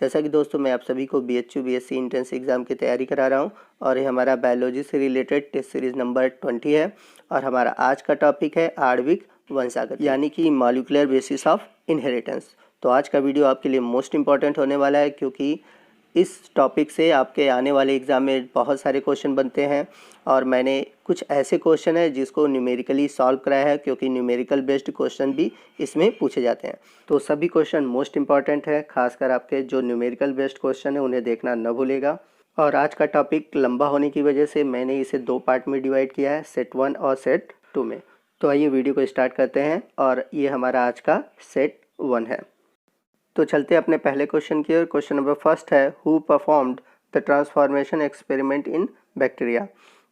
जैसा कि दोस्तों मैं आप सभी को BHU BSc एंट्रेंस एग्ज़ाम की तैयारी करा रहा हूं और ये हमारा बायोलॉजी से रिलेटेड टेस्ट सीरीज़ नंबर 20 है और हमारा आज का टॉपिक है आणविक वंशागत यानी कि मॉलिक्यूलर बेसिस ऑफ इनहेरिटेंस। तो आज का वीडियो आपके लिए मोस्ट इंपॉर्टेंट होने वाला है क्योंकि इस टॉपिक से आपके आने वाले एग्ज़ाम में बहुत सारे क्वेश्चन बनते हैं और मैंने कुछ ऐसे क्वेश्चन है जिसको न्यूमेरिकली सॉल्व कराया है क्योंकि न्यूमेरिकल बेस्ड क्वेश्चन भी इसमें पूछे जाते हैं। तो सभी क्वेश्चन मोस्ट इंपॉर्टेंट है, खासकर आपके जो न्यूमेरिकल बेस्ड क्वेश्चन है उन्हें देखना न भूलेगा। और आज का टॉपिक लंबा होने की वजह से मैंने इसे 2 पार्ट में डिवाइड किया है, सेट 1 और सेट 2 में। तो आइए वीडियो को स्टार्ट करते हैं और ये हमारा आज का सेट 1 है। तो चलते हैं अपने पहले क्वेश्चन की ओर। क्वेश्चन नंबर फर्स्ट है, who performed the transformation experiment in bacteria.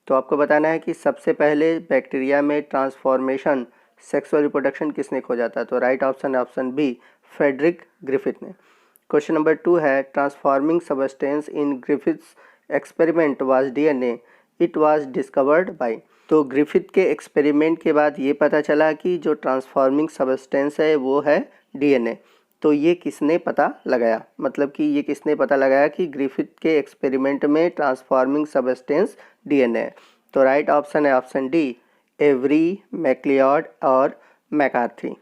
तो आपको बताना है कि सबसे पहले बैक्टीरिया में ट्रांसफॉर्मेशन सेक्सुअल रिप्रोडक्शन किसने खोजा था। तो राइट ऑप्शन है ऑप्शन बी, फ्रेडरिक ग्रिफिथ ने। क्वेश्चन नंबर 2 है, transforming substance in Griffiths experiment was DNA, it was discovered by. तो ग्रिफिथ के एक्सपेरिमेंट के बाद ये पता चला कि जो ट्रांसफॉर्मिंग सबस्टेंस है वो है डीएनए। तो ये किसने पता लगाया, मतलब कि ये किसने पता लगाया कि ग्रिफिथ के एक्सपेरिमेंट में ट्रांसफॉर्मिंग सबस्टेंस डीएनए है। तो राइट ऑप्शन है ऑप्शन डी, एवरी, मैक्लियोड और मैकार्थी।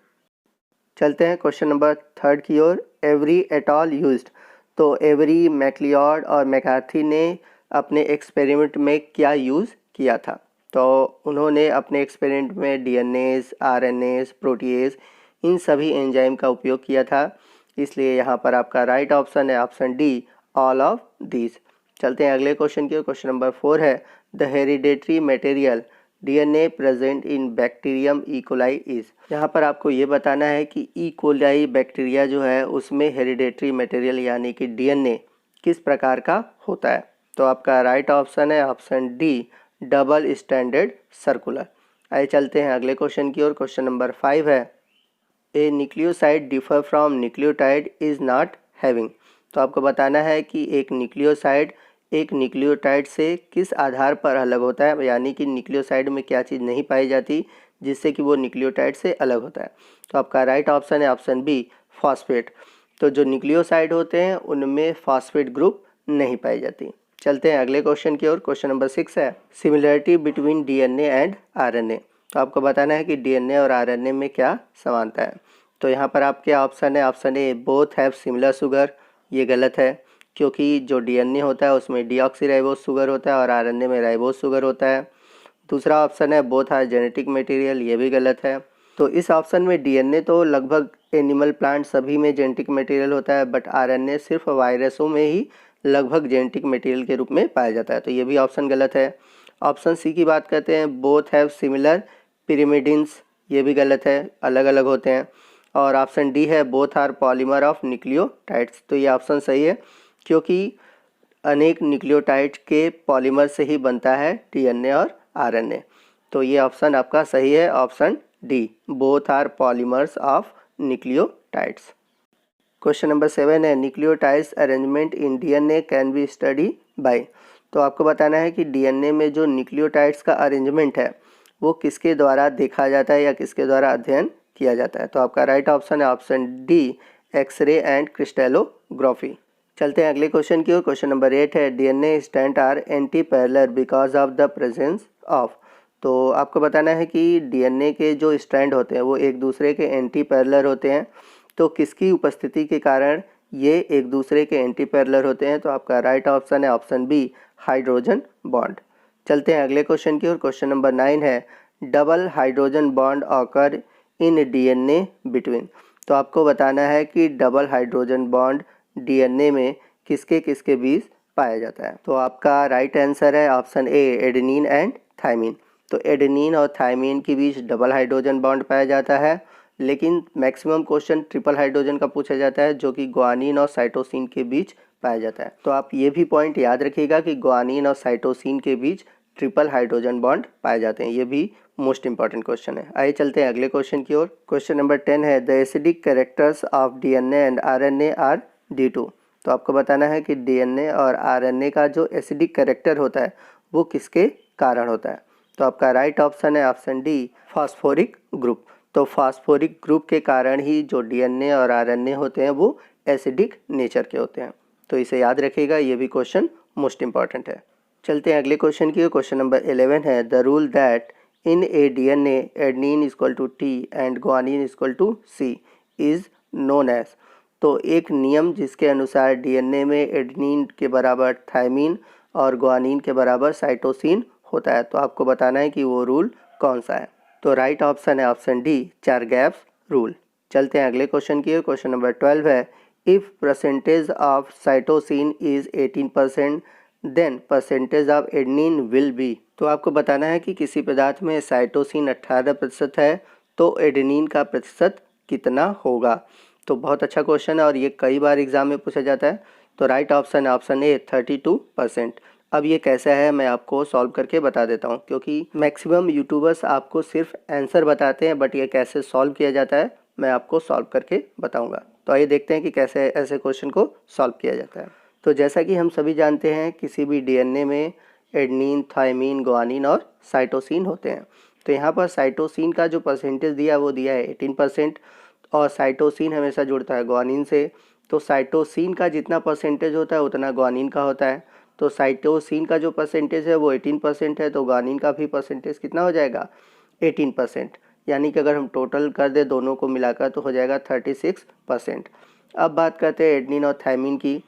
चलते हैं क्वेश्चन नंबर 3 की ओर, एवरी एट ऑल यूज्ड। तो एवरी, मैक्लियोड और मैकार्थी ने अपने एक्सपेरिमेंट में क्या यूज़ किया था। तो उन्होंने अपने एक्सपेरिमेंट में डीएनएज, आरएनएज, प्रोटीएज इन सभी एंजाइम का उपयोग किया था, इसलिए यहाँ पर आपका राइट ऑप्शन है option D, all of these. चलते हैं अगले क्वेश्चन की ओर। क्वेश्चन नंबर 4 है, the hereditary material DNA present in bacterium E coli is. यहाँ पर आपको ये बताना है कि ई कोलाई बैक्टीरिया जो है उसमें हेरिडेटरी मटेरियल यानी कि डीएनए किस प्रकार का होता है। तो आपका राइट ऑप्शन है option D, double standard circular. आइए चलते हैं अगले क्वेश्चन की ओर। क्वेश्चन नंबर 5 है, a nucleoside differ from nucleotide is not having. तो आपको बताना है कि एक न्यूक्लियोसाइड एक न्यूक्लियोटाइड से किस आधार पर अलग होता है, यानी कि न्यूक्लियोसाइड में क्या चीज़ नहीं पाई जाती जिससे कि वो न्यूक्लियोटाइड से अलग होता है। तो आपका राइट ऑप्शन है ऑप्शन बी, फॉस्फेट। तो जो न्यूक्लियोसाइड होते हैं उनमें फॉस्फेट ग्रुप नहीं पाई जाती। चलते हैं अगले क्वेश्चन की ओर। क्वेश्चन नंबर 6 है, similarity between DNA and RNA. तो आपको बताना है कि डीएनए और आरएनए में क्या समानता है। तो यहाँ पर आपके ऑप्शन है option A, both have similar sugar. ये गलत है क्योंकि जो डीएनए होता है उसमें डीऑक्सीराइबोस शुगर होता है और आरएनए में राइबोस शुगर होता है। दूसरा ऑप्शन है, बोथ आर जेनेटिक मटेरियल। ये भी गलत है। तो इस ऑप्शन में डीएनए तो लगभग एनिमल, प्लांट सभी में जेनेटिक मटेरियल होता है, बट आरएनए सिर्फ वायरसों में ही लगभग जेनेटिक मटेरियल के रूप में पाया जाता है। तो ये भी ऑप्शन गलत है। ऑप्शन सी की बात करते हैं, बोथ हैव सिमिलर पिरिमिडिन्स। ये भी गलत है, अलग अलग होते हैं। और ऑप्शन डी है, both are polymer of nucleotides. तो ये ऑप्शन सही है क्योंकि अनेक न्यूक्लियोटाइड के पॉलीमर से ही बनता है डीएनए और आरएनए। तो ये ऑप्शन आपका सही है, option D, both are polymers of nucleotides. Question number 7 है, nucleotides arrangement in DNA can be study by. तो आपको बताना है कि डीएनए में जो न्यूक्लियोटाइड्स का अरेंजमेंट है वो किसके द्वारा देखा जाता है या किसके द्वारा अध्ययन किया जाता है। तो आपका राइट ऑप्शन है option D, X ray and crystallography. चलते हैं अगले क्वेश्चन की ओर। क्वेश्चन नंबर 8 है, DNA strand are anti parallel because of the presence of. तो आपको बताना है कि डीएनए के जो स्ट्रैंड होते हैं वो एक दूसरे के एंटी पैरेलल होते हैं। तो किसकी उपस्थिति के कारण ये एक दूसरे के एंटी पैरेलल होते हैं। तो आपका राइट ऑप्शन है ऑप्शन बी, हाइड्रोजन बॉन्ड। चलते हैं अगले क्वेश्चन की ओर। क्वेश्चन नंबर 9 है, double hydrogen bond occur in DNA between. तो आपको बताना है कि डबल हाइड्रोजन बॉन्ड डीएनए में किसके किसके बीच पाया जाता है। तो आपका राइट आंसर है option A, adenine and thymine. तो एडेनिन और थायमिन के बीच डबल हाइड्रोजन बॉन्ड पाया जाता है, लेकिन मैक्सिमम क्वेश्चन ट्रिपल हाइड्रोजन का पूछा जाता है जो कि ग्वानिन और साइटोसिन के बीच पाया जाता है। तो आप ये भी पॉइंट याद रखिएगा कि ग्वानिन और साइटोसिन के बीच ट्रिपल हाइड्रोजन बॉन्ड पाए जाते हैं। ये भी मोस्ट इंपॉर्टेंट क्वेश्चन है। आइए चलते हैं अगले क्वेश्चन की ओर। क्वेश्चन नंबर 10 है, the acidic characters of DNA and RNA are D2। तो आपको बताना है कि डीएनए और आरएनए का जो एसिडिक कैरेक्टर होता है वो किसके कारण होता है। तो आपका राइट ऑप्शन है ऑप्शन डी, फास्फोरिक ग्रुप। तो फास्फोरिक ग्रुप के कारण ही जो डीएनए और आरएनए होते हैं वो एसिडिक नेचर के होते हैं। तो इसे याद रखिएगा, ये भी क्वेश्चन मोस्ट इंपॉर्टेंट है। चलते हैं अगले क्वेश्चन की। क्वेश्चन नंबर 11 है the rule that in a DNA adenine equal to T and guanine equal to C is known as. तो एक नियम जिसके अनुसार डीएनए में एडेनिन के बराबर थायमिन और गुआनिन के बराबर साइटोसिन होता है, तो आपको बताना है कि वो रूल कौन सा है। तो राइट ऑप्शन है ऑप्शन डी, चारगैप्स रूल। चलते हैं अगले क्वेश्चन की। क्वेश्चन नंबर 12 है if percentage of cytosine is 18% then percentage of adenine will be. तो आपको बताना है कि किसी पदार्थ में साइटोसिन 18% है तो एडेनिन का प्रतिशत कितना होगा। तो बहुत अच्छा क्वेश्चन है और ये कई बार एग्जाम में पूछा जाता है। तो राइट ऑप्शन है ऑप्शन ए, 32%। अब ये कैसा है मैं आपको सॉल्व करके बता देता हूँ, क्योंकि मैक्सिमम यूट्यूबर्स आपको सिर्फ आंसर बताते हैं, बट ये कैसे सॉल्व किया जाता है मैं आपको सॉल्व करके बताऊँगा। तो आइए देखते हैं कि कैसे ऐसे क्वेश्चन को सॉल्व किया जाता है। तो जैसा कि हम सभी जानते हैं किसी भी डीएनए में एडेनिन, थायमिन, गुआनिन और साइटोसिन होते हैं। तो यहाँ पर साइटोसिन का जो परसेंटेज दिया वो दिया है 18% और साइटोसिन हमेशा जुड़ता है गुआनिन से। तो साइटोसिन का जितना परसेंटेज होता है उतना गुआनिन का होता है। तो साइटोसिन का जो परसेंटेज है वो 18% है, तो गुआनिन का भी परसेंटेज कितना हो जाएगा 18%। यानी कि अगर हम टोटल कर दे दोनों को मिलाकर तो हो जाएगा 36%। अब बात करते हैं एडेनिन और थायमिन की।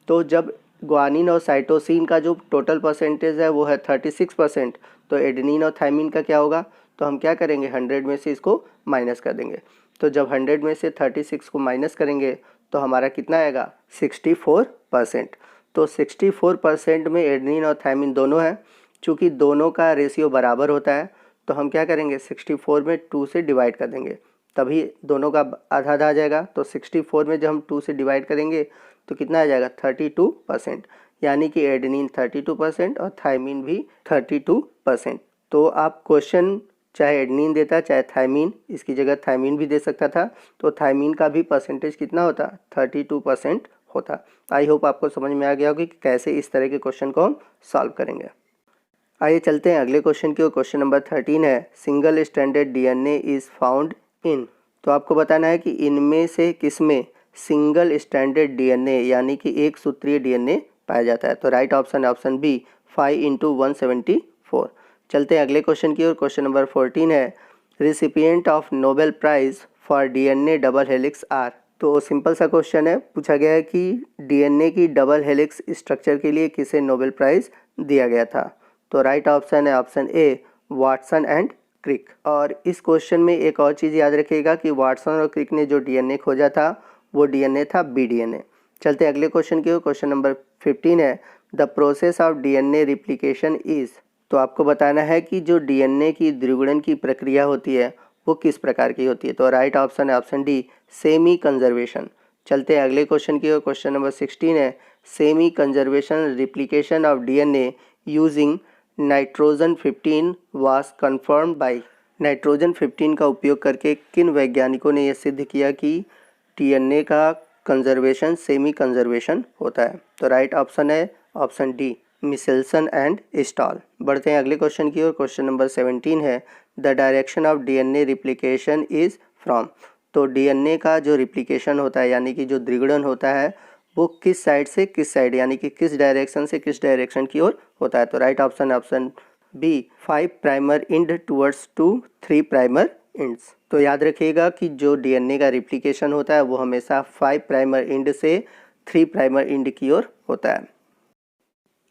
तो जब गुआनिन और साइटोसिन का जो टोटल परसेंटेज है वो है 36%, तो एडेनिन और थायमिन का क्या होगा, तो हम क्या करेंगे 100 में से इसको माइनस कर देंगे। तो जब 100 में से 36 को माइनस करेंगे तो हमारा कितना आएगा 64%। तो 64% में एडेनिन और थायमिन दोनों हैं। चूँकि दोनों का रेशियो बराबर होता है तो हम क्या करेंगे 64 में 2 से डिवाइड कर देंगे, तभी दोनों का आधा आधा आ जाएगा। तो 64 में जब हम 2 से डिवाइड करेंगे तो कितना आ जाएगा 32%। यानी कि एडेनिन 32% और थायमिन भी 32%। तो आप क्वेश्चन चाहे एडेनिन देता चाहे थायमिन, इसकी जगह थायमिन भी दे सकता था, तो थायमिन का भी परसेंटेज कितना होता 32% होता। आई होप आपको समझ में आ गया होगा कि कैसे इस तरह के क्वेश्चन को हम सॉल्व करेंगे। आइए चलते हैं अगले क्वेश्चन की। क्वेश्चन नंबर 13 है single stranded DNA is found in. तो आपको बताना है कि इनमें से किस में सिंगल स्ट्रैंडेड डीएनए यानी कि एक सूत्रीय डीएनए पाया जाता है। तो राइट ऑप्शन है ऑप्शन बी, 5 × 174। चलते हैं अगले क्वेश्चन की ओर। क्वेश्चन नंबर 14 है recipient of Nobel prize for DNA double helix are. तो सिंपल सा क्वेश्चन है, पूछा गया है कि डीएनए की डबल हेलिक्स स्ट्रक्चर के लिए किसे नोबेल प्राइज़ दिया गया था। तो राइट ऑप्शन है option A, Watson and Crick. और इस क्वेश्चन में एक और चीज़ याद रखिएगा कि वाटसन और क्रिक ने जो डीएनए खोजा था वो डीएनए था बी डीएनए। चलते अगले क्वेश्चन की ओर। क्वेश्चन नंबर 15 है the process of DNA replication is. तो आपको बताना है कि जो डीएनए की द्विगुणन की प्रक्रिया होती है वो किस प्रकार की होती है। तो राइट ऑप्शन है ऑप्शन डी, सेमी कंजर्वेशन। चलते हैं अगले क्वेश्चन की ओर। क्वेश्चन नंबर 16 है semi conservation replication of DNA using nitrogen 15 was confirmed by. Nitrogen 15 का उपयोग करके किन वैज्ञानिकों ने यह सिद्ध किया कि डीएनए का कंजर्वेशन सेमी कंजर्वेशन होता है। तो राइट ऑप्शन है ऑप्शन डी, मिशेल्सन एंड स्टॉल। बढ़ते हैं अगले क्वेश्चन की ओर। क्वेश्चन नंबर 17 है the direction of DNA replication is from. तो डीएनए का जो रिप्लिकेशन होता है यानी कि जो द्विगुणन होता है वो किस साइड से किस साइड यानी कि किस डायरेक्शन से किस डायरेक्शन की ओर होता है। तो राइट ऑप्शन है option B, 5 primer end towards 2 3 primer ends. तो याद रखिएगा कि जो डीएनए का रिप्लिकेशन होता है वो हमेशा 5 प्राइमर इंड से 3 प्राइमर इंड की ओर होता है।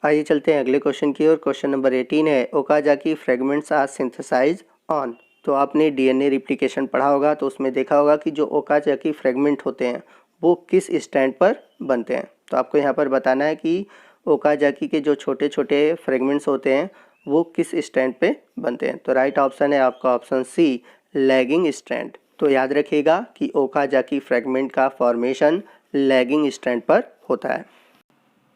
आइए चलते हैं अगले क्वेश्चन की ओर। क्वेश्चन नंबर 18 है Okazaki fragments are synthesize on. तो आपने डीएनए रिप्लिकेशन पढ़ा होगा तो उसमें देखा होगा कि जो ओकाजाकी फ्रेगमेंट होते हैं वो किस स्टैंड पर बनते हैं। तो आपको यहाँ पर बताना है कि ओकाजाकी के जो छोटे छोटे फ्रेगमेंट्स होते हैं वो किस स्टैंड पे बनते हैं। तो राइट ऑप्शन है आपका ऑप्शन सी, लैगिंग स्ट्रैंड। तो याद रखिएगा कि ओकाजाकी फ्रेगमेंट का फॉर्मेशन लैगिंग स्ट्रैंड पर होता है।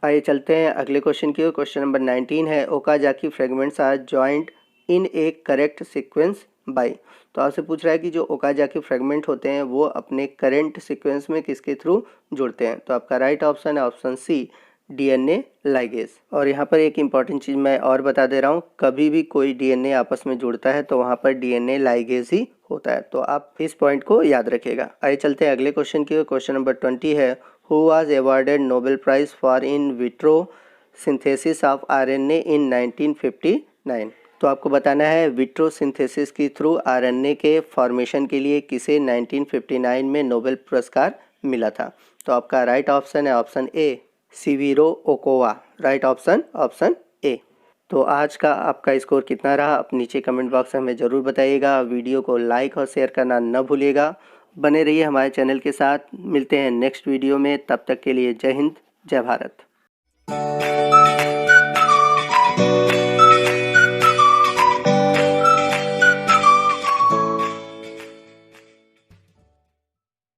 आइए चलते हैं अगले क्वेश्चन की ओर। क्वेश्चन नंबर 19 है Okazaki fragments are joint in a correct sequence by. तो आपसे पूछ रहा है कि जो ओकाजाकी फ्रेगमेंट होते हैं वो अपने करेंट सीक्वेंस में किसके थ्रू जुड़ते हैं। तो आपका राइट ऑप्शन है ऑप्शन सी, डीएनए लाइगेज। और यहाँ पर एक इम्पॉर्टेंट चीज़ मैं और बता दे रहा हूँ, कभी भी कोई डीएनए आपस में जुड़ता है तो वहाँ पर डीएनए लाइगेज ही होता है। तो आप इस पॉइंट को याद रखिएगा। आइए चलते हैं अगले क्वेश्चन की ओर। क्वेश्चन नंबर 20 है who was awarded Nobel prize for in vitro synthesis of RNA in 1959। तो आपको बताना है विट्रो सिंथेसिस के थ्रू आरएनए के फॉर्मेशन के लिए किसे 1959 में नोबेल पुरस्कार मिला था। तो आपका राइट ऑप्शन है option A, Severo Ochoa. Right option A. तो आज का आपका स्कोर कितना रहा आप नीचे कमेंट बॉक्स में हमें ज़रूर बताइएगा। वीडियो को लाइक और शेयर करना न भूलिएगा। बने रहिए हमारे चैनल के साथ। मिलते हैं नेक्स्ट वीडियो में, तब तक के लिए जय हिंद, जय भारत।